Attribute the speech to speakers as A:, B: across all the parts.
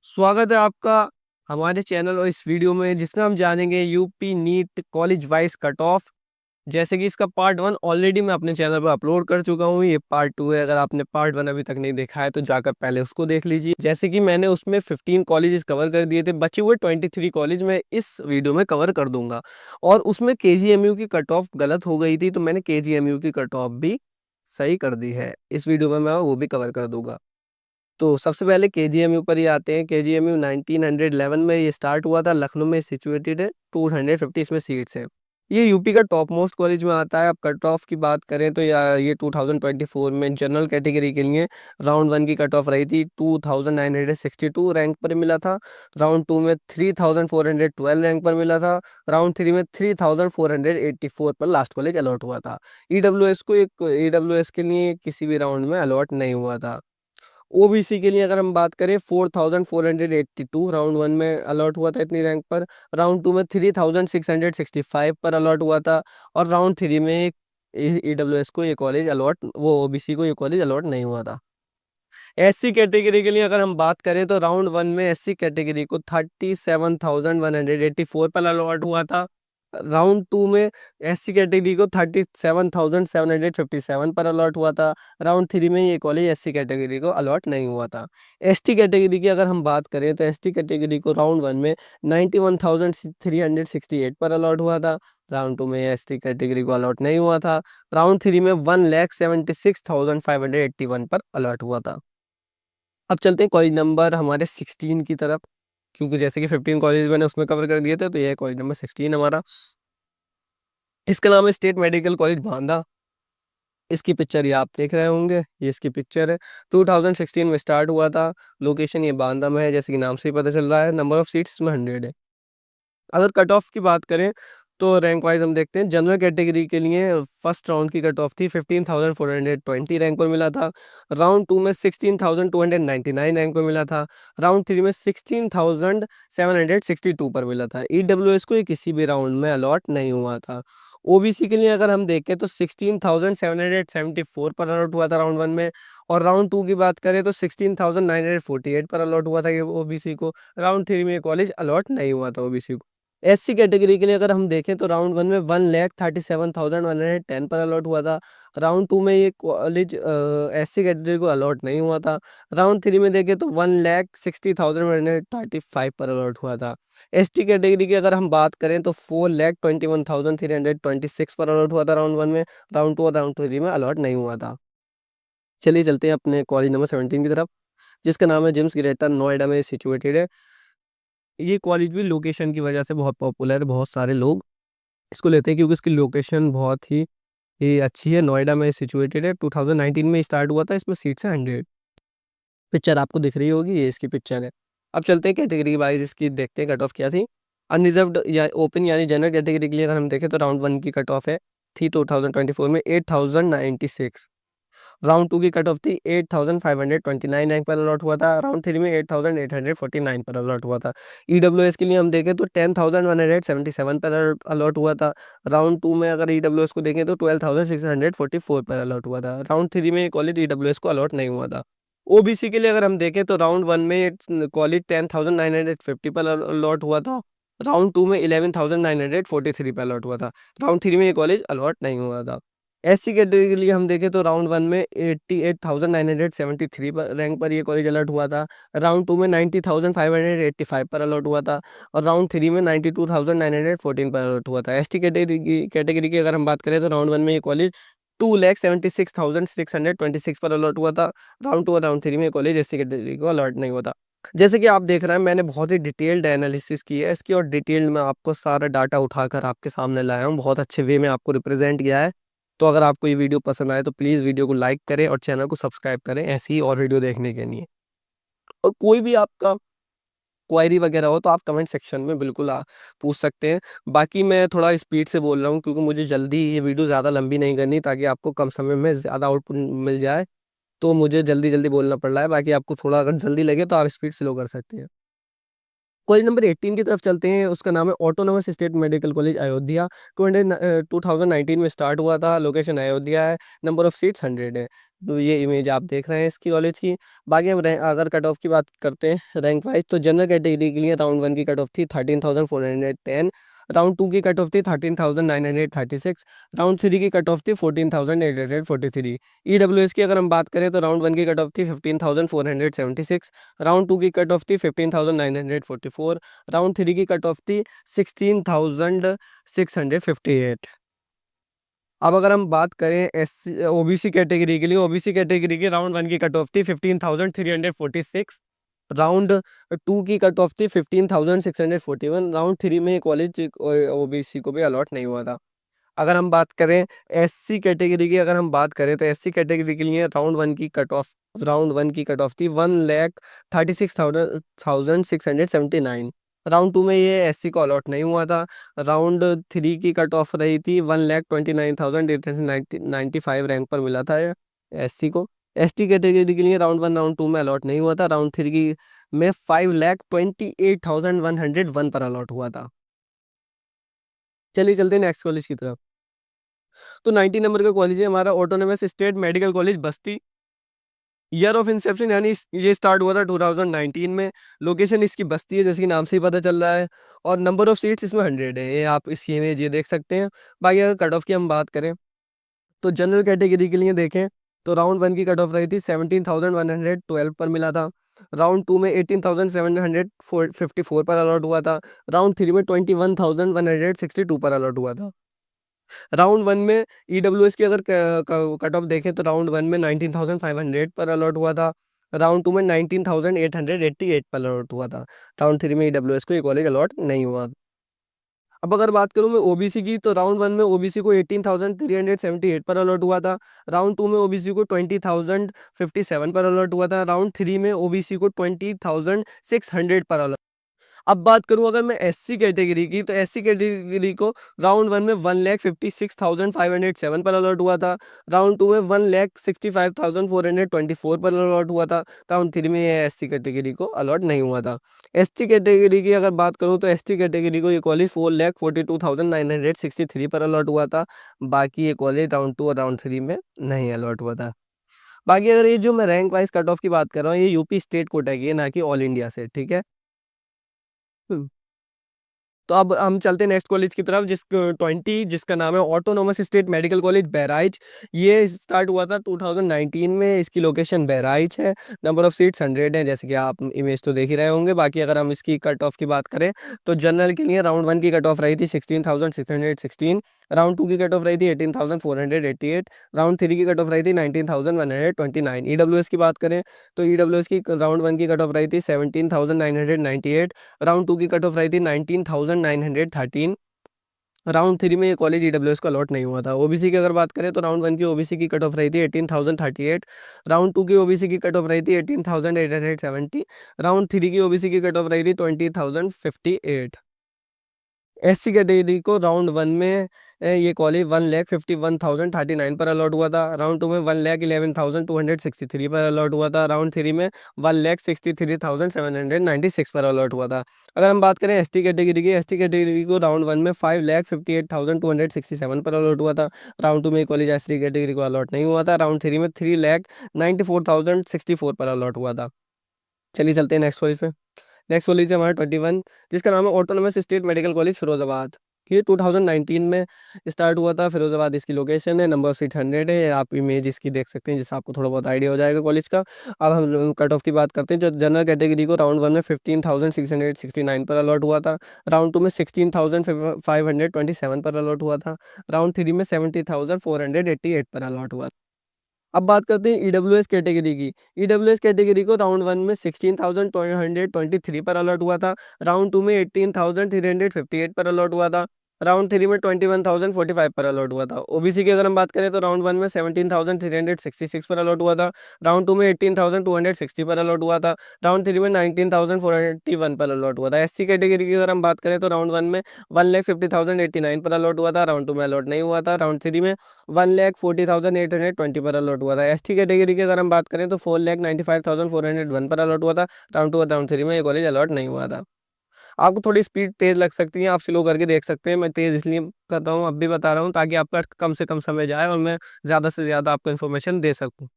A: स्वागत है आपका हमारे चैनल और इस वीडियो में जिसमें हम जानेंगे UP NEET college wise cut off. जैसे कि इसका पार्ट वन ऑलरेडी मैं अपने चैनल पर अपलोड कर चुका हूँ। ये पार्ट टू है। अगर आपने पार्ट वन अभी तक नहीं देखा है तो जाकर पहले उसको देख लीजिए। जैसे कि मैंने उसमें 15 कॉलेजेस कवर कर दिए थे, बचे हुए 23 कॉलेज मैं इस वीडियो में कवर कर दूंगा। और उसमें केजीएमयू की कट ऑफ गलत हो गई थी, तो मैंने केजीएमयू की कट ऑफ भी सही कर दी है। इस वीडियो में मैं वो भी कवर कर दूंगा। तो सबसे पहले केजीएमयू पर ही आते हैं। केजीएमयू 1911 में ये स्टार्ट हुआ था, लखनऊ में सिचुएटेड है। 250 इसमें सीट्स हैं। ये यूपी का टॉप मोस्ट कॉलेज में आता है। अब कट ऑफ की बात करें तो ये 2024 में जनरल कैटेगरी के लिए राउंड वन की कट ऑफ रही थी। 2962 रैंक पर मिला था। राउंड टू में 3412 रैंक पर मिला था। राउंड थ्री में 3484 पर लास्ट कॉलेज अलॉट हुआ था। ईडब्ल्यूएस को एक ईडब्ल्यूएस के लिए किसी भी राउंड में अलॉट नहीं हुआ था। ओबीसी के लिए अगर हम बात करें 4482 राउंड वन में अलॉट हुआ था इतनी रैंक पर। राउंड टू में 3665 पर अलॉट हुआ था। और राउंड थ्री में ईडब्ल्यूएस को ये कॉलेज अलॉट वो ओबीसी को ये कॉलेज अलॉट नहीं हुआ था। एससी कैटेगरी के लिए अगर हम बात करें तो राउंड वन में एससी कैटेगरी को 37,184 पर अलॉट हुआ था। राउंड टू में एससी कैटेगरी को 37,757 पर अलॉट हुआ था। राउंड थ्री में ये कॉलेज एससी कैटेगरी को अलॉट नहीं हुआ था। एसटी कैटेगरी की अगर हम बात करें तो एसटी कैटेगरी को राउंड वन में 91,368 पर अलॉट हुआ था। राउंड टू में एसटी कैटेगरी को अलॉट नहीं हुआ था। राउंड थ्री में 1,76,581 पर अलॉट हुआ था। अब चलते हैं कॉलेज नंबर हमारे 16 की तरफ, क्योंकि जैसे कि 15 कॉलेज मैंने उसमें कवर कर दिए थे, तो ये कॉलेज नंबर 16 हमारा। इसका नाम है स्टेट मेडिकल कॉलेज बांदा। इसकी पिक्चर ये आप देख रहे होंगे, ये इसकी पिक्चर है। 2016 में स्टार्ट हुआ था। लोकेशन ये बांदा में है, जैसे कि नाम से ही पता चल रहा है। नंबर ऑफ सीट्स इसमें 100 है। अगर कट ऑफ की बात करें तो रैंक वाइज हम देखते हैं। जनरल कैटेगरी के लिए फर्स्ट राउंड की कट ऑफ थी 15,420 रैंक पर मिला था। राउंड टू में 16,299 रैंक पर मिला था। राउंड थ्री में 16,762 पर मिला था। ईडब्ल्यूएस को ये किसी भी राउंड में अलॉट नहीं हुआ था। ओबीसी के लिए अगर हम देखें तो 16,774 पर अलॉट हुआ था राउंड वन में। और राउंड टू की बात करें तो 16,948 पर अलॉट हुआ था ये ओबीसी को। राउंड थ्री में कॉलेज अलॉट नहीं हुआ था ओबीसी को। एससी कैटेगरी के लिए अगर हम देखें तो राउंड वन में 1,37,110 पर अलॉट हुआ था। राउंड टू में ये कॉलेज एससी कैटेगरी को अलॉट नहीं हुआ था। राउंड थ्री में देखें तो 1,60,135 पर अलॉट हुआ था। एसटी कैटेगरी की अगर हम बात करें तो 4,21,326 पर अलॉट हुआ था राउंड वन में। राउंड टू और राउंड थ्री में अलॉट नहीं हुआ था। चलिए चलते हैं अपने कॉलेज नंबर 17 की तरफ, जिसका नाम है जेम्स ग्रेटर, नोएडा में सिचुएटेड है। ये कॉलेज भी लोकेशन की वजह से बहुत पॉपुलर है। बहुत सारे लोग इसको लेते हैं क्योंकि इसकी लोकेशन बहुत ही ये अच्छी है। नोएडा में सिचुएटेड है। 2019 में स्टार्ट हुआ था। इसमें सीट्स हैं 100। पिक्चर आपको दिख रही होगी, ये इसकी पिक्चर है। अब चलते हैं कैटेगरी वाइज इसकी, देखते हैं कट ऑफ क्या थी। अनरिजर्व्ड या ओपन यानी जनरल कैटेगरी के लिए अगर हम देखें तो राउंड वन की कट ऑफ है थी 2024 में 8,096। राउंड टू की कट ऑफ थी 8,529 रैंक पर अलॉट हुआ था। राउंड थ्री में 8,849 पर अलॉट हुआ था। ईडब्ल्यूएस के लिए हम देखें तो 10,177 पर अलॉट हुआ था। राउंड टू में अगर ईडब्ल्यूएस को देखें तो 12,644 पर अलॉट हुआ था। राउंड थ्री में कॉलेज ईडब्ल्यूएस को अलॉट नहीं हुआ था। ओबीसी के लिए अगर हम देखें तो राउंड वन में कॉलेज 10,950 पर अलॉट हुआ था। राउंड टू में 11,943 पर अलॉट हुआ था। राउंड थ्री में ये कॉलेज अलॉट नहीं हुआ था। एससी कैटेगरी के लिए हम देखें तो राउंड वन में 88,973 पर रैंक पर ये कॉलेज अलॉट हुआ था। राउंड टू में 90,585 पर अलॉट हुआ था। और राउंड थ्री में 92,914 पर अलॉट हुआ था। एसटी कैटेगरी की अगर हम बात करें तो राउंड वन में ये कॉलेज 2,76,626 पर अलॉट हुआ था। राउंड टू और राउंड थ्री में कॉलेज एससी कैटेगरी को अलॉट नहीं हुआ था। जैसे कि आप देख रहे हैं मैंने बहुत ही डिटेल्ड एनालिसिस की है इसकी, और डिटेल्ड में आपको सारा डाटा उठाकर आपके सामने लाया हूँ। बहुत अच्छे वे में आपको रिप्रेजेंट किया है। तो अगर आपको ये वीडियो पसंद आए तो प्लीज़ वीडियो को लाइक करें और चैनल को सब्सक्राइब करें ऐसी ही और वीडियो देखने के लिए। और कोई भी आपका क्वेरी वगैरह हो तो आप कमेंट सेक्शन में बिल्कुल पूछ सकते हैं। बाकी मैं थोड़ा स्पीड से बोल रहा हूँ क्योंकि मुझे जल्दी ये वीडियो ज़्यादा लंबी नहीं करनी, ताकि आपको कम समय में ज़्यादा आउटपुट मिल जाए। तो मुझे जल्दी जल्दी बोलना पड़ रहा है। बाकी आपको थोड़ा अगर जल्दी लगे तो आप स्पीड स्लो कर सकते हैं। कॉलेज नंबर 18 की तरफ चलते हैं, उसका नाम है autonomous state medical college Ayodhya. 2019 में स्टार्ट हुआ था, लोकेशन अयोध्या है, नंबर ऑफ सीट्स 100 है। तो ये इमेज आप देख रहे हैं इसकी कॉलेज की। बाकी हम अगर कट ऑफ की बात करते हैं रैंक वाइज, तो जनरल कैटेगरी के लिए राउंड 1 की कट ऑफ थी 13,410, राउंड 2 की कट ऑफ थी 13,936, राउंड 3 की कट ऑफ थी 14,843। ईडब्ल्यूएस की अगर हम बात करें तो राउंड 1 की कट ऑफ थी 15,476, राउंड 2 की कट ऑफ थी 15,944, राउंड 3 की कट ऑफ थी 16,658। अब अगर हम बात करें एस ओबीसी कैटेगरी के लिए, ओबीसी कैटेगरी की राउंड 1 की कट ऑफ थी 15,346, राउंड 2 की कट ऑफ थी 15,641, राउंड 3 में कॉलेज ओबीसी को भी अलॉट नहीं हुआ था। अगर हम बात करें एससी कैटेगरी की, अगर हम बात करें तो एससी कैटेगरी के लिए राउंड वन की कट ऑफ थी 1,36,679। राउंड 2 में ये एससी को अलॉट नहीं हुआ था। राउंड 3 की कट ऑफ रही थी 1,29,895 रैंक पर मिला था एससी को। एसटी कैटेगरी के लिए राउंड 1 राउंड 2 में अलॉट नहीं हुआ था। राउंड 3 की में 5,28,101 पर अलॉट हुआ था। चलिए चलते हैं नेक्स्ट कॉलेज की तरफ। तो 90 नंबर का कॉलेज है हमारा autonomous state medical college Basti. Year of Inception यानी ये स्टार्ट हुआ था 2019 में। लोकेशन इसकी बस्ती है, जैसे कि नाम से ही पता चल रहा है, और नंबर ऑफ सीट्स इसमें 100 है। ये आप इसकी इमेज ये देख सकते हैं। बाकी अगर कट ऑफ की हम बात करें तो जनरल कैटेगरी के लिए देखें तो राउंड 1 की कट ऑफ रही थी 17,112 पर मिला था। राउंड 2 में 18,754 पर अलॉट हुआ था। राउंड 3 में 21,162 पर अलॉट हुआ था। राउंड 1 में ईडब्ल्यूएस की अगर कट ऑफ देखें तो राउंड 1 में 19,500 पर अलॉट हुआ था। राउंड 2 में 19,888 पर अलॉट हुआ था। राउंड 3 में ईडब्ल्यूएस को ये कॉलेज अलॉट नहीं हुआ। अब अगर बात करूं मैं ओबीसी की, तो राउंड 1 में ओबीसी को 18,378 पर अलॉट हुआ था। राउंड 2 में ओबीसी को 20,057 पर अलॉट हुआ था। राउंड 3 में ओबीसी को 20,600 पर अलॉट। अब बात करूं अगर मैं एससी कैटेगरी की, तो एससी कैटेगरी को राउंड 1 में 1,56,507 पर अलॉट हुआ था। राउंड 2 में 1,65,424 पर अलॉट हुआ था। राउंड 3 में ये एससी कैटेगरी को अलॉट नहीं हुआ था। एसटी कैटेगरी की अगर बात करूं तो एसटी कैटेगरी को ये कॉलेज 4,42,963 पर अलॉट हुआ था। बाकी ये कॉलेज राउंड 2 और राउंड 3 में नहीं अलॉट हुआ था। बाकी अगर ये जो मैं रैंक वाइज कट ऑफ की बात कर रहा हूँ, ये यूपी स्टेट कोटा की है, ना कि ऑल इंडिया से, ठीक है। तो अब हम चलते हैं नेक्स्ट कॉलेज की तरफ, जिसका नाम है autonomous state medical college Bahraich. ये स्टार्ट हुआ था 2019 में। इसकी लोकेशन बहराइच है। नंबर ऑफ सीट्स 100 है, जैसे कि आप इमेज तो देख ही रहे होंगे। बाकी अगर हम इसकी कट ऑफ की बात करें तो जनरल के लिए राउंड 1 की कट ऑफ रही थी 16,616, राउंड 2 की कट ऑफ रही थी 18,488, राउंड 3 की कट ऑफ रही थी 19,129। ईडब्ल्यूएस की बात करें तो ईडब्ल्यूएस की राउंड 1 की कट ऑफ रही थी 17,998, राउंड 2 की कट ऑफ रही थी 19,913। राउंड 3 में ये कॉलेज ईडब्ल्यूएस का अलॉट नहीं हुआ था। ओबीसी की अगर बात करें तो राउंड 1 की ओबीसी की कट ऑफ रही थी 18,038, राउंड 2 की ओबीसी की कट ऑफ रही थी 18,870, राउंड 3 की ओबीसी की कट ऑफ रही थी 20,058। एससी कैटेगरी को राउंड 1 में ये कॉलेज 1,51,039 पर अलॉट हुआ था। राउंड 2 में 1,11,263 पर अलॉट हुआ था। राउंड 3 में 1,63,796 पर अलॉट हुआ था। अगर हम बात करें एसटी कैटेगरी की, एसटी कैटेगरी को राउंड 1 में 5,58,267 पर अलॉट हुआ था। राउंड 2 में कॉलेज एसटी कैटेगरी को अलॉट नहीं हुआ था। राउंड 3 में 3,94,064 पर अलॉट हुआ था। चलिए चलते हैं नेक्स्ट कॉलेज पे। नेक्स्ट कॉलेज है हमारा 21, जिसका नाम है autonomous state medical college Firozabad. ये 2019 में स्टार्ट हुआ था। फिरोजाबाद इसकी लोकेशन है। नंबर ऑफ सीट 100 है। आप इमेज इसकी देख सकते हैं, जिससे आपको थोड़ा बहुत आइडिया हो जाएगा कॉलेज का। अब हम कट ऑफ की बात करते हैं। जो जनरल कैटेगरी को राउंड 1 में 15,669 पर अलॉट हुआ था। राउंड 2 में 16,527 पर अलॉट हुआ था। राउंड 3 में 70,488 पर अलॉट हुआ। अब बात करते हैं ईडब्ल्यूएस कैटेगरी की। ईडब्ल्यूएस कैटेगरी को राउंड 1 में 16,223 पर अलॉट हुआ था। राउंड 2 में 18,358 पर अलॉट हुआ था। राउंड 3 में 21,045 पर अलॉट हुआ था। ओबीसी की अगर हम बात करें तो राउंड 1 में 17,366 पर अलॉट हुआ था। राउंड 2 में 18,260 पर अलॉट हुआ था। राउंड 3 में 19,481 पर अलॉट हुआ था। एससी कैटेगरी की अगर हम बात करें तो राउंड 1 में 1,50,089 पर अलॉट हुआ था। राउंड 2 में अलॉट नहीं हुआ था। राउंड 3 में 1,40,820 पर अलॉट हुआ था। एसटी कैटेगरी की अगर हम बात करें तो 4,95,401 पर अलॉट हुआ था। राउंड 2 और राउंड 3 में ये कॉलेज अलॉट नहीं हुआ था। आपको थोड़ी स्पीड तेज़ लग सकती है, आप स्लो करके देख सकते हैं। मैं तेज़ इसलिए कर रहा हूँ, अब भी बता रहा हूँ ताकि आपका कम से कम समय जाए और मैं ज़्यादा से ज़्यादा आपको इन्फॉर्मेशन दे सकूँ।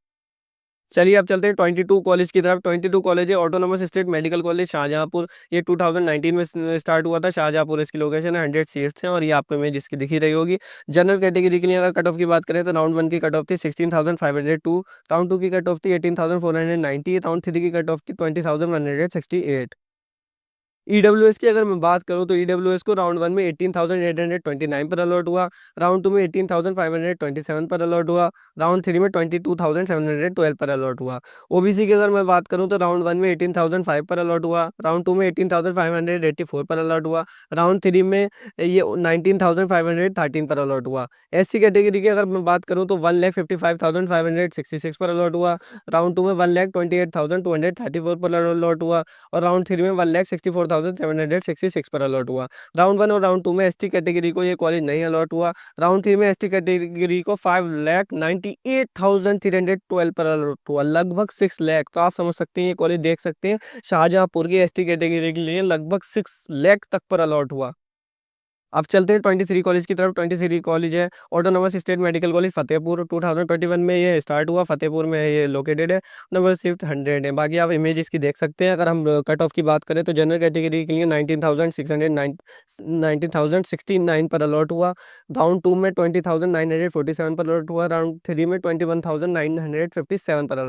A: चलिए अब चलते हैं 22 कॉलेज की तरफ। 22 कॉलेज है autonomous state medical college Shahjahanpur. ये 2019 में स्टार्ट हुआ था। शाहजहाँपुर इसकी लोकेशन है, 100 सीट्स हैं और ये आपको इमेज इसकी दिख ही रही होगी। जनरल कैटेगरी के लिए अगर कट ऑफ की बात करें तो राउंड 1 की कट ऑफ थी 16,502, राउंड 2 की कट ऑफ थी 18,490, राउंड 3 की कट ऑफ थी 20,168। ईडब्ल्यूएस की अगर मैं बात करूँ तो ईडब्ल्यूएस को राउंड 1 में 18,829 पर अलॉट हुआ, राउंड 2 में 18,527 पर अलॉट हुआ, राउंड 3 में 22,712 पर अलॉट हुआ। ओबीसी की अगर मैं बात करूँ तो राउंड 1 में 18,005 पर अलॉट हुआ, राउंड 2 में 18,584 पर अलॉट हुआ, राउंड 3 में ये 19,513 पर अलॉट हुआ। एससी कैटेगरी की अगर मैं बात करूँ तो 1,55,566 पर अलॉट हुआ, राउंड 2 में 1,28,234 पर अलॉट हुआ और राउंड 3 में 1,64,766 पर अलॉट हुआ। राउंड 1 और राउंड 2 में एसटी कैटेगरी को ये कॉलेज नहीं अलॉट हुआ। राउंड 3 में एसटी कैटेगरी को 5,98,312 पर अलॉट हुआ, लगभग 6 लाख। तो आप समझ सकते हैं, ये कॉलेज देख सकते हैं, शाहजहाँपुर की एसटी कैटेगरी के लिए लगभग 6 लाख तक पर अलॉट हुआ। अब चलते हैं 23 कॉलेज की तरफ। 23 कॉलेज है autonomous state medical college Fatehpur. 2021 में ये स्टार्ट हुआ, फतेहपुर में ये लोकेटेड है। नंबर सिर्फ 100 है। बाकी आप इमेज इसकी देख सकते हैं। अगर हम कट ऑफ की बात करें तो जनरल कैटेगरी के लिए 19,669 पर अलॉट हुआ, राउंड 2 में 20,947 पर अलॉट हुआ, राउंड 3 में 21,957 पर।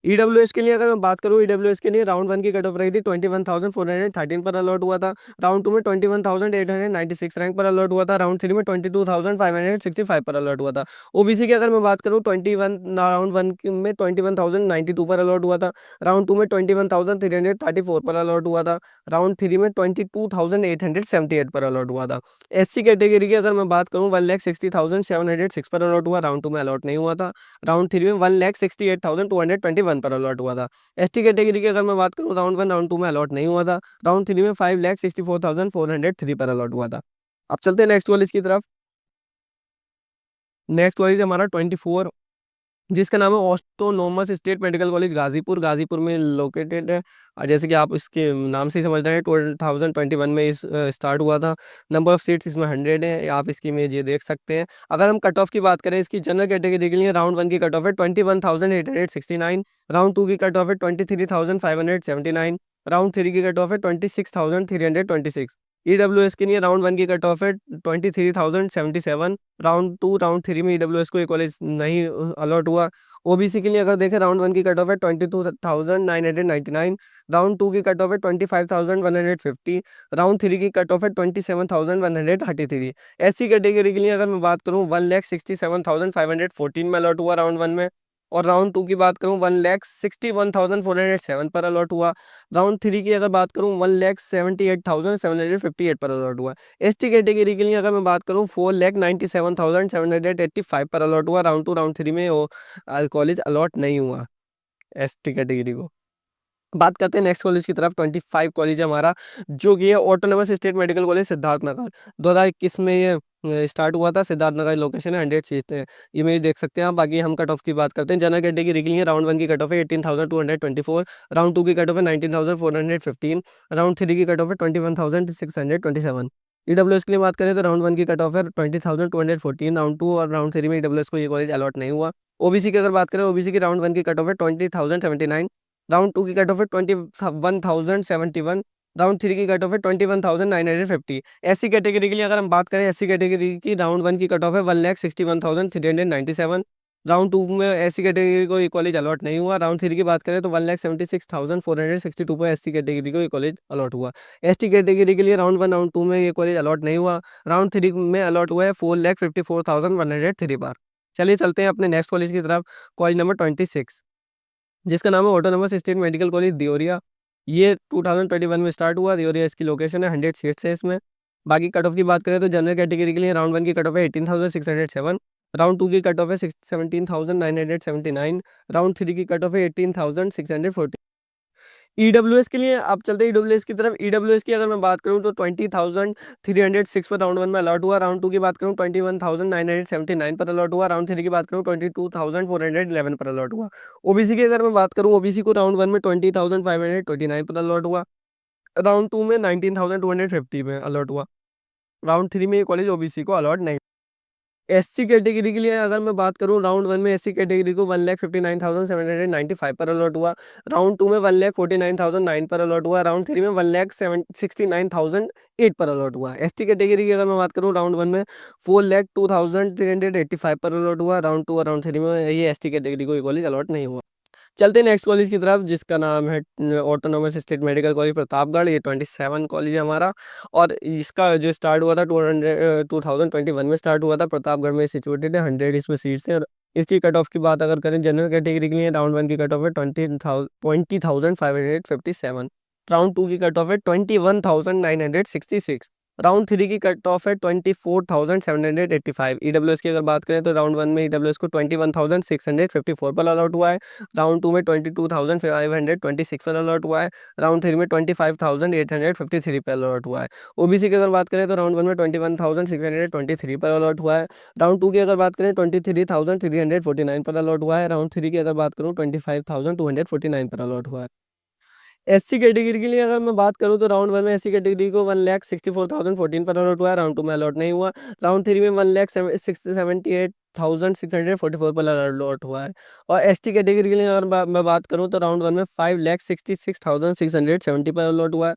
A: ईडब्ल्यूएस के लिए अगर मैं बात करूँ, ईडब्ल्यूएस के लिए राउंड 1 की कट ऑफ रही थी 21,413 पर अलॉट हुआ था, राउंड 2 में 21,896 रैंक पर अलॉट हुआ था, राउंड 3 में 22,565 पर अलॉट हुआ था। ओबीसी की अगर मैं बात करूँ 21 राउंड 1 में 21,092 पर अलॉट हुआ था, राउंड 2 में 21,334 पर अलॉट हुआ था, राउंड 3 में 22,878 पर अलॉट हुआ था। एससी कैटेगरी की अगर मैं बात करूँ 1,60,706 पर अलॉट हुआ, राउंड 2 में अलॉट नहीं हुआ था, राउंड 3 में 1,68,221 पर अलॉट हुआ था। एसटी कैटेगरी की अगर मैं बात करूँ राउंड 1 राउंड 2 में अलॉट नहीं हुआ था, राउंड 3 में 5,64,403 पर अलॉट हुआ था। अब चलते हैं नेक्स्ट कॉलेज की तरफ। नेक्स्ट कॉलेज है हमारा 24, जिसका नाम है autonomous state medical college Ghazipur. Ghazipur में लोकेटेड है जैसे कि आप इसके नाम से ही समझ रहे हैं। 2021 में इस स्टार्ट हुआ था। नंबर ऑफ सीट्स इसमें 100 है, आप इसकी इमेज ये देख सकते हैं। अगर हम कट ऑफ की बात करें इसकी जनरल कैटेगरी के लिए राउंड 1 की कट ऑफ है 21,869, राउंड 2 की कट ऑफ है 23,579, राउंड 3 की कट ऑफ है 26,326। ईडब्ल्यूएस के लिए राउंड 1 की कट ऑफ है 23,077, राउंड 2 राउंड 3 में ईडब्ल्यूएस को ये कॉलेज नहीं अलॉट हुआ। ओबीसी के लिए अगर देखें राउंड 1 की कट ऑफ है 22,999, राउंड 2 की कट ऑफ है 25,150, राउंड 3 की कट ऑफ है 27,133। एससी कैटेगरी के लिए अगर मैं बात करूँ 1,67,514 में अलॉट हुआ राउंड 1 में, और राउंड 2 की बात करूँ 1,61,407 पर अलॉट हुआ, राउंड 3 की अगर बात करूँ 1,78,758 पर अलॉट हुआ। एसटी कैटेगरी के लिए अगर मैं बात करूँ 4,97,785 पर अलॉट हुआ, राउंड 2 राउंड 3 में वो कॉलेज अलॉट नहीं हुआ एसटी कैटेगरी को। बात करते हैं नेक्स्ट कॉलेज की तरफ। 25 कॉलेज है हमारा, जो कि है autonomous state medical college Siddharthnagar. 2021 में ये स्टार्ट हुआ था। सिद्धार्थनगर लोकेशन है, 100 सीट है, इमेज देख सकते हैं आप। बाकी हम कट ऑफ की बात करते हैं। जनरल कैटेगरी के लिए राउंड 1 की कट ऑफ है 18,224, राउंड 2 की कट ऑफ है 19,415, राउंड 3 की कट ऑफ है 21,627। ईडब्ल्यूएस के लिए बात करें तो राउंड 1 की कट ऑफ है 20,214, राउंड 2 और राउंड 3 में ईडब्ल्यूएस को ये कॉलेज अलॉट नहीं हुआ। ओबीसी की अगर बात करें, ओबीसी की राउंड 1 की कट ऑफ है 20,079, राउंड 2 की कट ऑफ है 21,071, राउंड 3 की कट ऑफ है 21,950। एससी कैटेगरी के लिए अगर हम बात करें, एससी कैटेगरी की राउंड 1 की कट ऑफ है 1,61,397, राउंड 2 में एससी कैटेगरी को ये कॉलेज अलॉट नहीं हुआ। राउंड 3 की बात करें तो 1,76,462 पर एससी कैटेगरी को ये कॉलेज अलॉट हुआ। एसटी कैटेगरी के लिए राउंड 1 राउंड 2 में ये कॉलेज अलॉट नहीं हुआ। राउंड 3 में अलॉट हुआ है 4,54,103 बार। चलिए चलते हैं अपने नेक्स्ट कॉलेज की तरफ। कॉलेज नंबर 26, जिसका नाम है autonomous state medical college Deoria. ये 2021 में स्टार्ट हुआ। दियोरिया इसकी लोकेशन है, 100 सीट्स है इसमें। बाकी कट ऑफ की बात करें तो जनरल कैटेगरी के लिए राउंड 1 की कट ऑफ है 18,607, राउंड 2 की कट ऑफ है 17,979, राउंड 3 की कट ऑफ है 18,640। ईडब्ल्यूएस के लिए आप चलते हैं ईडब्ल्यूएस की तरफ। ईडब्ल्यूएस की अगर मैं बात करूं तो 20,306 पर राउंड 1 में अलॉट हुआ, राउंड 2 की बात करूं 21,979 पर अलॉट हुआ, राउंड 3 की बात करूं 22,411 पर अलॉट हुआ। ओबीसी की अगर मैं बात करूं, ओबीसी को राउंड 1 में 20,529 पर अलॉट हुआ, राउंड 2 में 19,250 में अलॉट हुआ। राउंड 3 में ये कॉलेज ओबीसी को अलॉट नहीं। एससी कैटेगरी के लिए अगर मैं बात करूं, राउंड 1 में एससी कैटेगरी को 1,59,795 पर अलॉट हुआ। राउंड 2 में 1,49,009 पर अलॉट हुआ। राउंड 3 में 1,69,008 पर अलॉट हुआ। एसटी कैटेगरी की अगर मैं बात करूं, राउंड 1 में 4,02,385 पर अलॉट हुआ। राउंड 2 और राउंड 3 में ये एसटी कैटेगरी को कॉलेज अलॉट नहीं हुआ। चलते हैं नेक्स्ट कॉलेज की तरफ, जिसका नाम है autonomous state medical college Pratapgarh. ये 27 कॉलेज है हमारा, और इसका जो स्टार्ट हुआ था 2021 में स्टार्ट हुआ था। प्रतापगढ़ में सिचुएटेड है, 100 इसमें सीट्स हैं। और इसकी कट ऑफ की बात अगर करें जनरल कैटेगरी के लिए, राउंड 1 की कट ऑफ है 20,557। राउंड 2 की कट ऑफ है 21,966। राउंड 3 की कट ऑफ है 24,785। ईडब्ल्यूएस की अगर बात करें तो राउंड 1 में ईडब्ल्यूएस को 21,654 पर अलॉट हुआ है। राउंड 2 में 22,526 पर अलॉट हुआ है। राउंड 3 में 25,853 पर अलॉट हुआ है। ओबीसी की अगर बात करें तो राउंड 1 में 21,623 पर अलॉट हुआ है। राउंड 2 की अगर बात करें 23,349 पर अलॉट हुआ है। राउंड 3 की अगर बात करूं 25,249 पर अलॉट हुआ है। एससी कैटेगरी के लिए अगर मैं बात करूं तो राउंड 1 में एससी कैटेगरी को 1,64,014 पर अलॉट हुआ है। राउंड 2 में अलॉट नहीं हुआ। राउंड 3 में 1,78,644 पर अलॉट हुआ है। और एसटी कैटेगरी के लिए अगर मैं बात करूं तो राउंड 1 में 5,66,670 पर अलॉट हुआ है।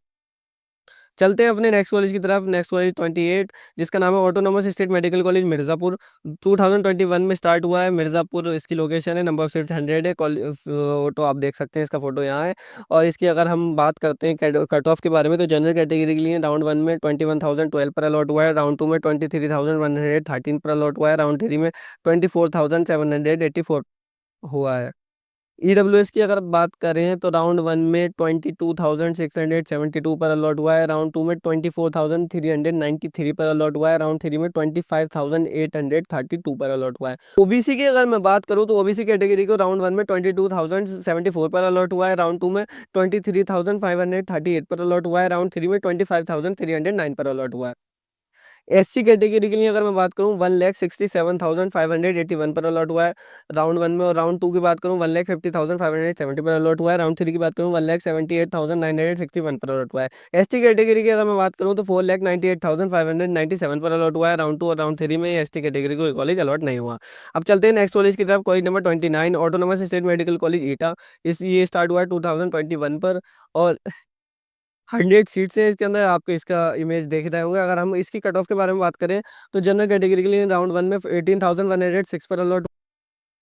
A: चलते हैं अपने नेक्स्ट कॉलेज की तरफ। नेक्स्ट कॉलेज 28, जिसका नाम है autonomous state medical college Mirzapur. 2021 में स्टार्ट हुआ है। मिर्ज़ापुर इसकी लोकेशन है, नंबर ऑफ सीट 100 है। फोटो आप देख सकते हैं, इसका फोटो यहाँ है। और इसकी अगर हम बात करते हैं कट ऑफ के बारे में, तो जनरल कैटेगरी के लिए राउंड 1 में 21,012 पर अलॉट हुआ है। राउंड 2 में 23,113 पर अलॉट हुआ है। राउंड 3 में 24,784 हुआ है। ईडब्ल्यूएस की अगर बात करें तो राउंड 1 में 22,672 पर अलॉट हुआ है। राउंड 2 में 24,393 पर अलॉट हुआ है। राउंड 3 में 25,832 पर अलॉट हुआ है। ओबीसी की अगर मैं बात करूं तो ओबीसी कैटेगरी को राउंड 1 में 22,074 पर अलॉट हुआ है। राउंड 2 में 23,538 पर अलॉट हुआ है। राउंड 3 में 25,309 पर अलॉट हुआ है। एससी कैटेगरी के लिए अगर मैं बात करूं 1,67,581 पर अलॉट हुआ है राउंड 1 में। और राउंड 2 की बात करूं 1,50,570 पर अलॉट हुआ है। राउंड 3 की बात करूं 1,78,961 पर अलॉट हुआ है। एसटी कैटेगरी की अगर मैं बात करूं तो 4,98,597 पर अलॉट हुआ है। राउंड 2 और राउंड 3 में एसटी कैटेगरी को कॉलेज अलॉट नहीं हुआ। अब चलते हैं नेक्स्ट कॉलेज की तरफ, college number 29 autonomous state medical college Etah. ये स्टार्ट हुआ है 2021 पर, और 100 सीट्स है इसके अंदर। आपको इसका इमेज देख रहे होंगे। अगर हम इसकी कट ऑफ के बारे में बात करें तो जनरल कैटेगरी के लिए राउंड 1 में 18,106 पर अलॉट।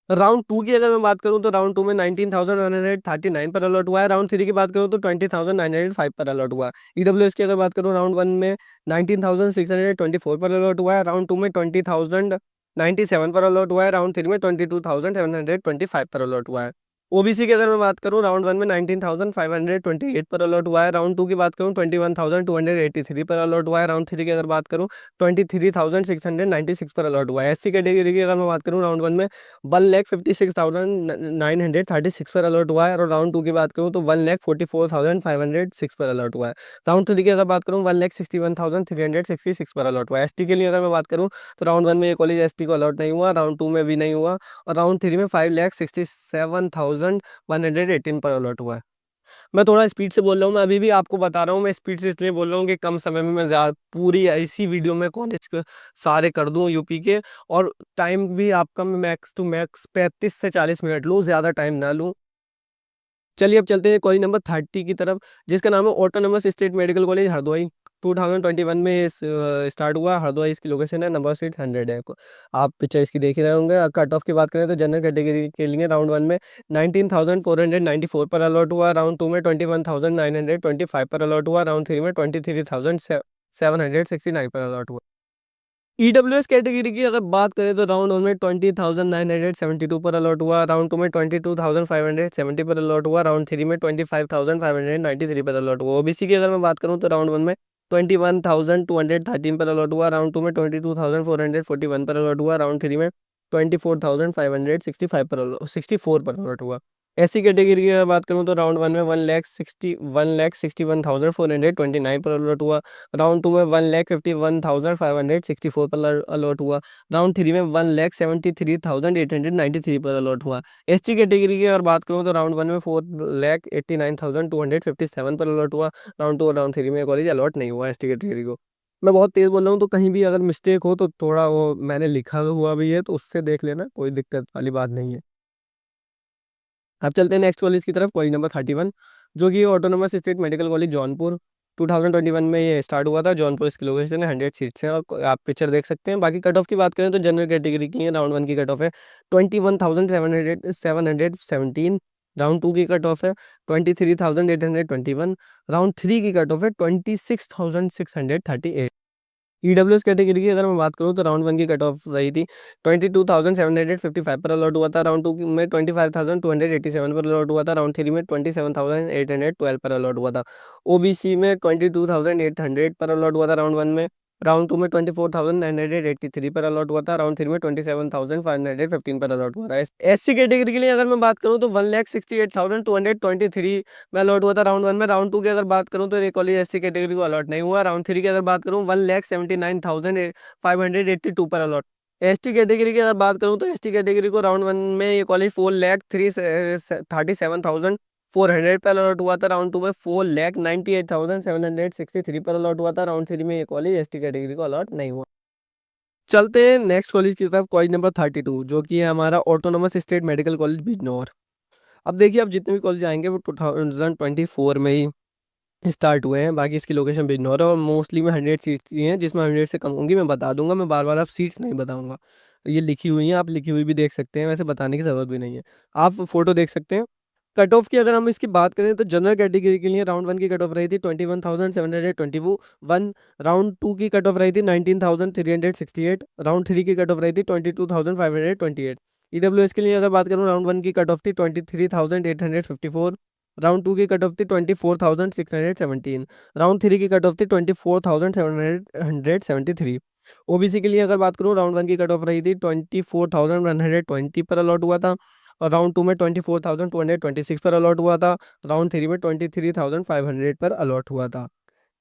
A: राउंड 2 की अगर मैं बात करूं तो राउंड 2 में 19,139 पर अलॉट हुआ है। राउंड 3 की बात करूं तो 20,905 पर अलॉट हुआ है। ईडब्ल्यूएस की अगर बात करूं राउंड 1 में 19,624 पर अलॉट हुआ है। राउंड 2 में 20,097 पर अलॉट हुआ है। राउंड 3 में 22,725 पर अलॉट हुआ है। ओबीसी की अगर मैं बात करूं राउंड 1 में 19,528 पर अलॉट हुआ है। राउंड 2 की बात करूं 21,283 पर अलॉट हुआ है। राउंड 3 की अगर बात करूं 23,696 पर अलॉट हुआ है। एससी कैटेगरी की अगर मैं बात करूं राउंड 1 में 1,56,936 पर अलॉट हुआ है। और राउंड 2 की बात करूं तो 1,44,506 पर अलॉट हुआ है। राउंड 3 की अगर बात करूं 1,61,366 पर अलॉट हुआ है। एसटी के लिए अगर मैं बात करूं तो राउंड 1 में ये कॉलेज एसटी को अलॉट नहीं हुआ। राउंड 2 में भी नहीं हुआ। और राउंड 3 में 5,67,118 पर अलॉट हुआ है। मैं थोड़ा स्पीड से बोल रहा हूँ, मैं अभी भी आपको बता रहा हूँ। मैं स्पीड से इसलिए बोल रहा हूँ कि कम समय में मैं पूरी इसी वीडियो में कॉलेज के सारे कर दूँ यूपी के। और टाइम भी आपका मैं मैक्स टू मैक्स 35 से 40 मिनट लूँ, ज़्यादा टाइम ना लूँ। चलिए अब चलते हैं कॉलेज नंबर 30 की तरफ, जिसका नाम है autonomous state medical college Hardoi. 2021 में स्टार्ट हुआ। हरदोई इसकी लोकेशन है, नंबर सीट 100 है। आप पिक्चर इसकी देख ही रहे होंगे। कट ऑफ की बात करें तो जनरल कैटेगरी के लिए राउंड 1 में 19,494 पर अलॉट हुआ। राउंड 2 में 21,925 पर अलॉट हुआ। राउंड 3 में 23,769 पर अलॉट हुआ। ईडब्ल्यूएस कैटेगरी की अगर बात करें तो राउंड 1 में 20,972 पर अलॉट हुआ। राउंड 2 में 22,570 पर अलॉट हुआ। राउंड 3 में 25,593 पर अलॉट हुआ। ओबीसी की अगर मैं बात करूं तो राउंड 1 में 21,213 पर अलॉट हुआ। राउंड 2 में 22,441 पर अलॉट हुआ। राउंड 3 में 24,565 पर 64 पर अलॉट हुआ। एससी कैटेगरी की अगर बात करूँ तो राउंड वन में 1,61,429 पर अलॉट हुआ। राउंड टू में 1,51,564 पर अलॉट हुआ। राउंड थ्री में 1,73,893 पर अलॉट हुआ। एसटी कैटेगरी की अगर बात करूँ तो राउंड वन में 4,89,257 पर अलॉट हुआ। राउंड टू और राउंड थ्री में कॉलेज अलॉट नहीं हुआ एसटी कैटेगरी को। मैं बहुत तेज बोल रहा हूँ तो कहीं भी अगर मिस्टेक हो तो थोड़ा वो मैंने लिखा हुआ भी है तो उससे देख लेना, कोई दिक्कत वाली बात नहीं है। अब चलते हैं नेक्स्ट कॉलेज की तरफ, कॉलेज नंबर 31, जो कि autonomous state medical college Jaunpur. 2021 में ये स्टार्ट हुआ था। जौनपुर इसकी लोकेशन है, 100 सीट्स हैं और आप पिक्चर देख सकते हैं। बाकी कट ऑफ की बात करें तो जनरल कैटेगरी की है, राउंड वन की कट ऑफ है 21,717। राउंड टू की कट ऑफ है 23,821। राउंड थ्री की कट ऑफ है 26,638। ईडब्ल्यूएस कैटेगरी की अगर मैं बात करूँ तो राउंड वन की कट ऑफ रही थी 22,755 पर अलॉट हुआ था। राउंड टू में 25,287 पर अलॉट हुआ था। राउंड थ्री में 27,812 पर अलॉट हुआ था। ओबीसी में 22,800 पर अलॉट हुआ था राउंड वन में। राउंड टू में 24,983 पर अलॉट हुआ था। राउंड थ्री में 27,515 पर अलॉट हुआ था। एससी कैटेगरी के लिए अगर मैं बात करूँ तो 1,68,223 में अलॉट हुआ था राउंड वन में। राउंड टू की अगर बात करूं तो ये कॉलेज एससी कैटेगरी को अलॉट नहीं हुआ। राउंड थ्री की अगर बात करूं 1,79,582 पर अलॉट। एसटी कैटेगरी की अगर बात करूं तो एसटी कैटेगरी को राउंड वन में ये कॉलेज 4,37,400 पर अलॉट हुआ था। राउंड टू में 4,98,763 पर अलॉट हुआ था। राउंड थ्री में ये कॉलेज एसटी कैटेगरी को अलॉट नहीं हुआ। चलते हैं नेक्स्ट कॉलेज की तरफ, कॉलेज नंबर 32, जो कि है हमारा autonomous state medical college Bijnor. अब देखिए, अब जितने भी कॉलेज आएंगे वो 2024 में ही स्टार्ट हुए हैं। बाकी इसकी लोकेशन बिजनौर है और मोस्टली में 100 सीट्स ही हैं, जिसमें 100 से कम होंगी मैं बता दूंगा। मैं बार बार आप सीट्स नहीं बताऊंगा, ये लिखी हुई हैं, आप लिखी हुई भी देख सकते हैं, वैसे बताने की ज़रूरत भी नहीं है, आप फोटो देख सकते हैं। कट ऑफ की अगर हम इसकी बात करें तो जनरल कैटेगरी के लिए राउंड वन की कट ऑफ रही थी 21,721। राउंड टू की कट ऑफ रही थी 19,368। राउंड थ्री की कट ऑफ रही थी 22,528। ईडब्ल्यूएस के लिए अगर बात करूँ, राउंड वन की कट ऑफ थी 23,854। राउंड टू की कट ऑफ थी 24,617। राउंड थ्री की कट ऑफ थी 24,773। ओबीसी के लिए अगर बात करूँ, राउंड वन की कट ऑफ रही थी 24,120 पर अलॉट हुआ था। और राउंड टू में 24,226 पर अलॉट हुआ था। राउंड थ्री में 23,500 पर अलॉट हुआ था।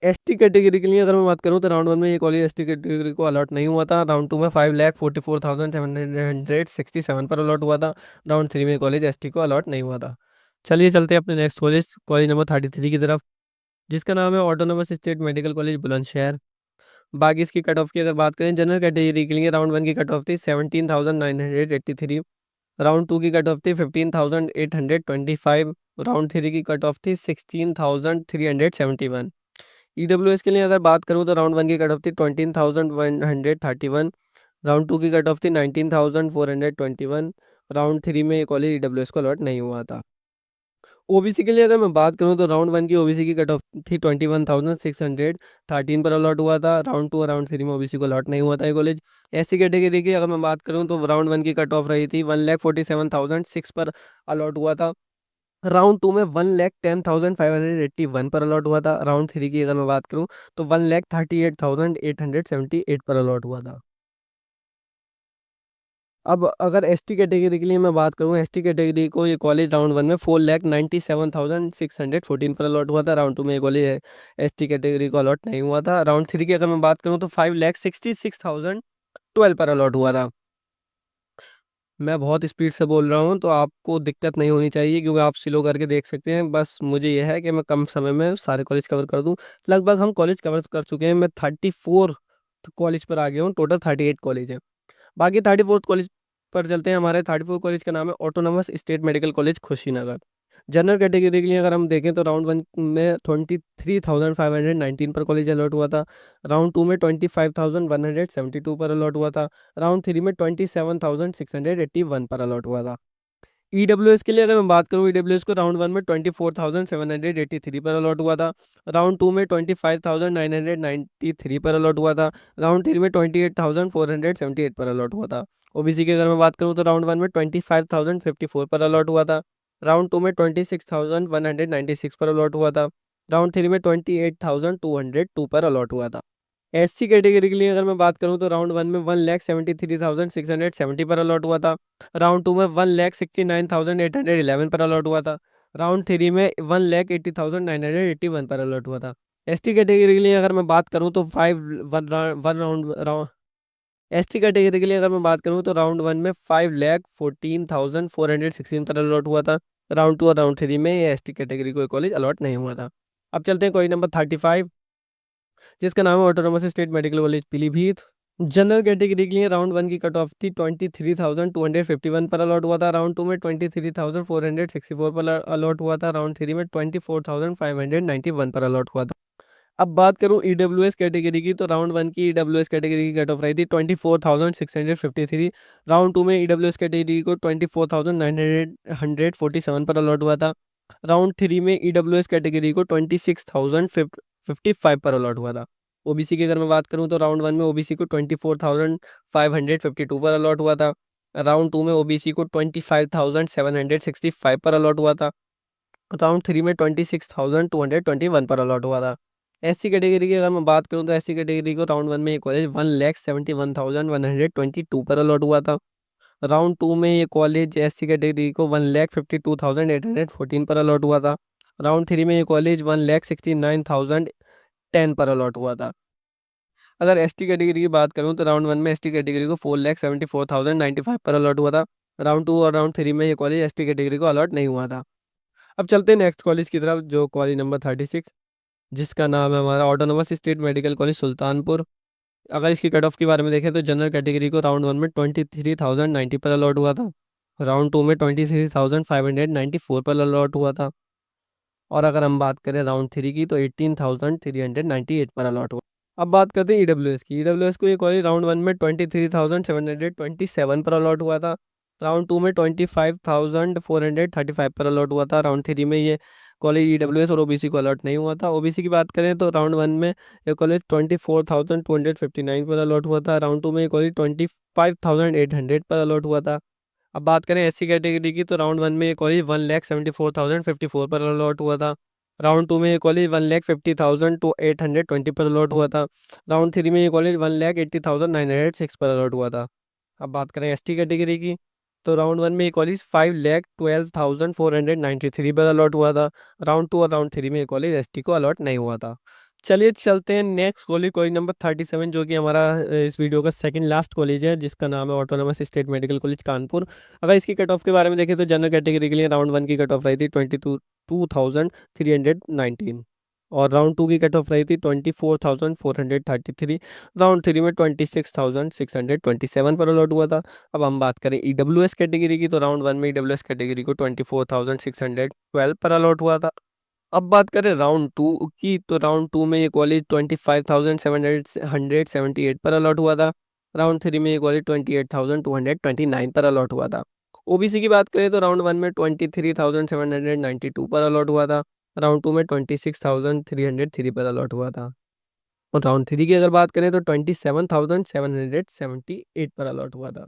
A: एसटी कैटेगरी के लिए अगर मैं बात करूं तो राउंड वन में ये कॉलेज एसटी कैटेगरी को अलॉट नहीं हुआ था। राउंड टू में 5,44,767 पर अलॉट हुआ था। राउंड थ्री में कॉलेज एसटी को अलॉट नहीं हुआ था। चलिए चलते हैं अपने नेक्स्ट कॉलेज, कॉलेज नंबर 33 की तरफ, जिसका नाम है autonomous state medical college Bulandshahr. बाकी इसकी कट ऑफ की अगर बात करें, जनरल कैटेगरी के लिए राउंड वन की कट ऑफ थी 17,983। राउंड टू की कट ऑफ थी 15,825। राउंड थ्री की कट ऑफ थी 16,371। ईडब्ल्यूएस के लिए अगर बात करूं तो राउंड वन की कट ऑफ थी 20,131। राउंड टू की कट ऑफ थी 19,421। राउंड थ्री में ये कॉलेज ईडब्ल्यूएस को अलॉट नहीं हुआ था। ओबीसी के लिए अगर मैं बात करूं तो राउंड वन की ओबीसी की कट ऑफ थी 21,613 पर अलॉट हुआ था। राउंड टू और राउंड थ्री में ओबीसी को अलॉट नहीं हुआ था ये कॉलेज। एससी कैटेगरी की अगर मैं बात करूं तो राउंड वन की कट ऑफ रही थी 1,47,006 पर अलॉट हुआ था। राउंड टू में 1,10,581 पर अलॉट हुआ था। राउंड थ्री की अगर मैं बात करूं तो 1,38,878 पर अलॉट हुआ था। अब अगर एसटी कैटेगरी के लिए मैं बात करूं, एसटी कैटेगरी को ये कॉलेज राउंड वन में 4,97,614 पर अलॉट हुआ था। राउंड टू में ये कॉलेज एसटी कैटेगरी को अलॉट नहीं हुआ था। राउंड थ्री की अगर मैं बात करूं तो 5,66,012 पर अलॉट हुआ था। मैं बहुत स्पीड से बोल रहा हूँ तो आपको दिक्कत नहीं होनी चाहिए, क्योंकि आप स्लो करके देख सकते हैं। बस मुझे यह है कि मैं कम समय में सारे कॉलेज कवर कर दूं। लगभग हम कॉलेज कवर कर चुके हैं, मैं 34 कॉलेज पर आ गया हूँ, टोटल 38 कॉलेज है। बाकी 34th कॉलेज पर चलते हैं। हमारे 34 कॉलेज का नाम है autonomous state medical college Kushinagar. General category के लिए अगर हम देखें तो राउंड वन में 23,519 पर कॉलेज अलॉट हुआ था। राउंड टू में 25,172 पर अलॉट हुआ था। राउंड थ्री में 27,681 पर अलॉट हुआ था। ईडब्ल्यूएस के लिए अगर मैं बात करूँ, ईडब्ल्यूएस को राउंड वन में 24,783 पर अलॉट हुआ था। राउंड टू में 25,993 पर अलॉट हुआ था। राउंड थ्री में 28,478 पर अलॉट हुआ था। ओबीसी की अगर मैं बात करूँ तो राउंड वन में 25,054 पर अलॉट हुआ था। राउंड टू में 26,196 पर अलॉट हुआ था। राउंड थ्री में 28,202 पर अलॉट हुआ था। एससी कैटेगरी के लिए अगर मैं बात करूं तो राउंड 1 में 1,73,670 पर अलॉट हुआ था। राउंड 2 में 1,69,811 पर अलॉट हुआ था। राउंड 3 में 1,80,981 पर अलॉट हुआ था। एसटी कैटेगरी के लिए अगर मैं बात करूं तो five one one round ST category के लिए अगर मैं बात करूं तो राउंड 1 में 5,14,416 पर अलॉट हुआ था। राउंड 2 और राउंड 3 में ये एसटी कैटेगरी को कॉलेज अलॉट नहीं हुआ था। अब चलते हैं क्वेश्चन नंबर 35, जिसका नाम है autonomous state medical college Pilibhit. General category के लिए राउंड 1 की कट ऑफ थी 23,251 पर अलॉट हुआ था। राउंड 2 में 23,464 पर अलॉट हुआ था। राउंड 3 में 24,591 पर अलॉट हुआ था। अब बात करूं ईडब्ल्यूएस कैटेगरी की, तो राउंड 1 की ईडब्ल्यूएस कैटेगरी की कट ऑफ रही थी 24,653। राउंड 2 में ईडब्ल्यूएस कैटेगरी को 24,947 पर अलॉट हुआ था। राउंड 3 में ईडब्ल्यूएस कैटेगरी को 26,055 पर अलॉट हुआ था। ओबीसी की अगर मैं बात करूं तो राउंड 1 में ओबीसी को 24,552 पर अलॉट हुआ था। राउंड 2 में ओबीसी को 25,765 पर अलॉट हुआ था। राउंड 3 में 26,221 पर अलॉट हुआ था। एससी कैटेगरी की अगर मैं बात करूं तो एससी कैटेगरी को राउंड 1 में ये कॉलेज 1,71,122 पर अलॉट हुआ था। राउंड 2 में ये कॉलेज एससी कैटेगरी को 1,52,814 पर अलॉट हुआ था। राउंड 3 में ये कॉलेज 1,69,010 पर अलॉट हुआ था। अगर एसटी कैटेगरी की बात करूं तो राउंड 1 में एसटी कैटेगरी को 4,74,095 पर अलॉट हुआ था। राउंड 2 और राउंड 3 में ये कॉलेज एसटी कैटेगरी को अलॉट नहीं हुआ था। अब चलते हैं नेक्स्ट कॉलेज की तरफ, जो कॉलेज नंबर 36, जिसका नाम है हमारा autonomous state medical college Sultanpur. अगर इसकी कट ऑफ के बारे में देखें तो जनरल कैटेगरी को राउंड 1 में 23,090 पर अलॉट हुआ था। राउंड 2 में 23,594 पर अलॉट हुआ था। और अगर हम बात करें राउंड 3 की तो 18,398 पर अलॉट हुआ। अब बात करते हैं ईडब्ल्यूएस की। ईडब्ल्यूएस को ये कॉलेज राउंड 1 में 23,727 पर अलॉट हुआ था। राउंड 2 में 25,435 पर अलॉट हुआ था। राउंड 3 में ये कॉलेज ईडब्ल्यूएस और ओबीसी को अलॉट नहीं हुआ था। ओबीसी की बात करें तो राउंड 1 में ये कॉलेज 24,259 पर अलॉट हुआ था। राउंड 2 में ये कॉलेज 25,800 पर अलॉट हुआ था। अब बात करें एससी कैटेगरी की तो राउंड 1 में ये कॉलेज 1,74,054 पर अलॉट हुआ था। राउंड 2 में ये कॉलेज 1,50,820 पर अलॉट हुआ था। राउंड 3 में ये कॉलेज 1,80,906 पर अलॉट हुआ था। अब बात करें एसटी कैटेगरी की तो राउंड 1 में ये कॉलेज 5,12,493 पर अलॉट हुआ था। राउंड 2 और राउंड 3 में ये कॉलेज एसटी को अलॉट नहीं हुआ था। चलिए चलते हैं नेक्स्ट कॉलेज, कॉलेज नंबर 37, जो कि हमारा इस वीडियो का सेकंड लास्ट कॉलेज है, जिसका नाम है autonomous state medical college Kanpur. अगर इसकी कट ऑफ के बारे में देखें तो जनरल कैटेगरी के लिए राउंड 1 की कट ऑफ रही थी 22,319 और राउंड 2 की कट ऑफ रही थी 24,433। राउंड 3 में 26,627 पर अलॉट हुआ था। अब हम बात करें ईडब्ल्यूएस कैटेगरी की तो राउंड 1 में ईडब्ल्यूएस कैटेगरी को 24,612 पर अलॉट हुआ था। अब बात करें राउंड 2 की तो राउंड 2 में ये कॉलेज 25,778 पर अलॉट हुआ था। राउंड 3 में ये कॉलेज 28,229 पर अलॉट हुआ था। ओबीसी की बात करें तो राउंड 1 में 23,792 पर अलॉट हुआ था। राउंड 2 में 26,303 पर अलॉट हुआ था। और राउंड 3 की अगर बात करें तो 27,778 पर अलॉट हुआ था।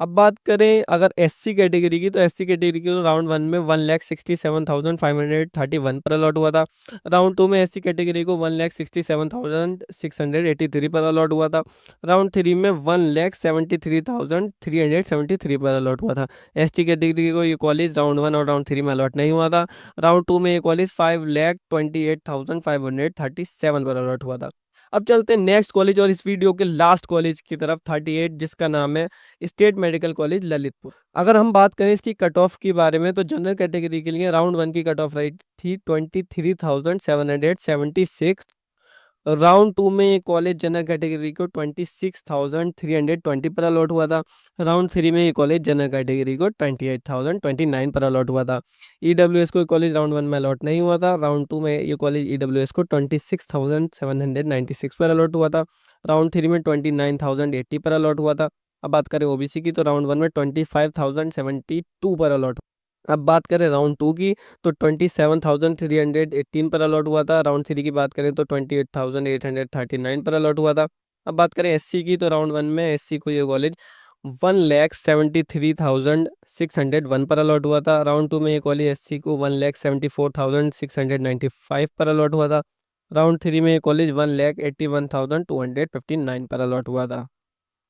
A: अब बात करें अगर एससी कैटेगरी की तो एससी कैटेगरी की तो राउंड 1 में 1,67,531 पर अलॉट हुआ था। राउंड 2 में एससी कैटेगरी को 1,67,683 पर अलॉट हुआ था। राउंड 3 में 1,73,373 पर अलॉट हुआ था। एसटी कैटेगरी को ये कॉलेज राउंड 1 और राउंड 3 में अलॉट नहीं हुआ था। राउंड 2 में ये कॉलेज 5,28,537 पर अलॉट हुआ था। अब चलते हैं नेक्स्ट कॉलेज और इस वीडियो के लास्ट कॉलेज की तरफ 38, जिसका नाम है स्टेट मेडिकल कॉलेज ललितपुर। अगर हम बात करें इसकी कट ऑफ के बारे में तो जनरल कैटेगरी के लिए राउंड 1 की कट ऑफ रही थी 23,776। राउंड 2 में ये कॉलेज जनरल कैटेगरी को 26,320 पर अलॉट हुआ था। राउंड 3 में ये कॉलेज जनरल कैटेगरी को 28,029 पर अलॉट हुआ था। ईडब्ल्यूएस को कॉलेज राउंड 1 में अलॉट नहीं हुआ था। राउंड 2 में ये कॉलेज ईडब्ल्यूएस को 26,796 पर अलॉट हुआ था। राउंड 3 में 29,080 पर अलॉट हुआ था। अब बात करें ओबीसी की तो राउंड 1 में 25,072 पर अलॉट। अब बात करें राउंड 2 की तो 27,318 पर अलॉट हुआ था। राउंड 3 की बात करें तो 28,839 पर अलॉट हुआ था। अब बात करें एससी की तो राउंड 1 में एससी को ये कॉलेज 1,73,601 पर अलॉट हुआ था। राउंड 2 में ये कॉलेज एससी को 1,74,695 पर अलॉट हुआ था। राउंड 3 में ये कॉलेज 1,81,259 पर अलॉट हुआ था।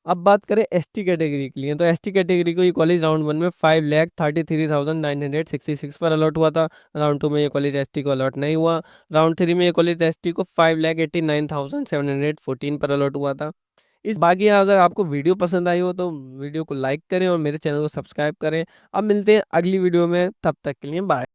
A: अब बात करें एसटी कैटेगरी के लिए, तो एसटी कैटेगरी को ये कॉलेज राउंड 1 में 5,33,966 पर अलॉट हुआ था। राउंड 2 में ये कॉलेज एसटी को अलॉट नहीं हुआ। राउंड 3 में ये कॉलेज एसटी को 5,89,714 पर अलॉट हुआ था। इस बाकी अगर आपको वीडियो पसंद आई हो तो वीडियो को लाइक करें और मेरे चैनल को सब्सक्राइब करें। अब मिलते हैं अगली वीडियो में, तब तक के लिए बाय।